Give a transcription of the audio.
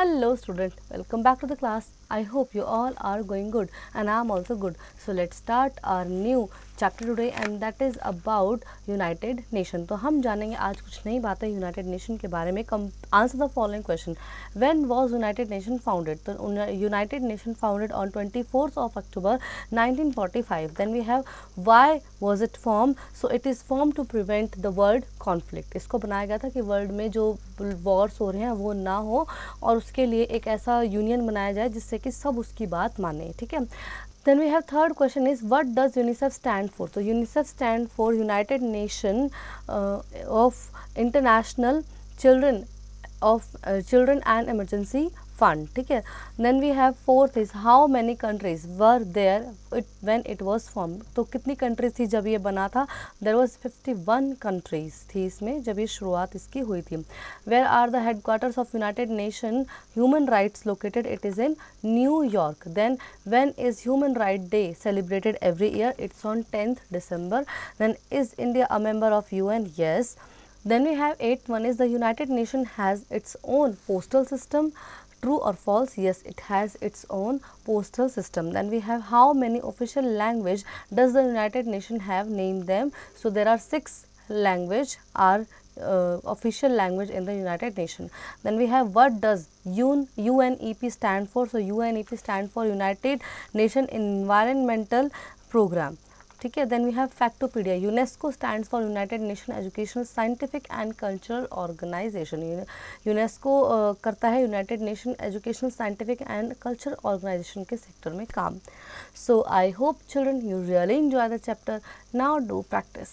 Hello student, welcome back to the class. I hope you all are going good and I am also good. So let's start our new chapter today and that is about United Nation. तो हम जानेंगे आज कुछ नई बातें United Nation के बारे में. Answer the following question. When was United Nation founded? तो United Nation founded on 24th of October 1945. Then we have why was it formed? So it is formed to prevent the world conflict. इसको बनाया गया था कि world में जो Wars हो रहे हैं वो ना हो और उसके लिए एक ऐसा यूनियन बनाया जाए जिससे कि सब उसकी बात माने. ठीक है. Then we have third question is what does UNICEF stand for? So UNICEF stand for United Nation of International Children and Emergency Fund. ठीक है. Then we have fourth is how many countries were there when it was formed. तो कितनी countries थी जब ये बना था? There was 51 countries थी इसमें जब ये शुरुआत इसकी हुई थी. Where are the headquarters of United Nation Human Rights located? It is in New York. Then when is Human Rights Day celebrated every year? It's on 10th December. Then is India a member of UN? Yes. Then we have eighth one is the United Nations has its own postal system. True or false? Yes, it has its own postal system. Then we have how many official language does the United Nations have? Name them. So there are 6 language are official language in the United Nations. Then we have what does UNEP stand for? So UNEP stand for United Nations Environmental Program. ठीक है. Then we have factopedia. UNESCO stands for United Nation Educational Scientific and Cultural Organization. UNESCO करता है United Nation Educational Scientific and Cultural Organization के sector में काम. So I hope children you really enjoy the chapter. Now do practice.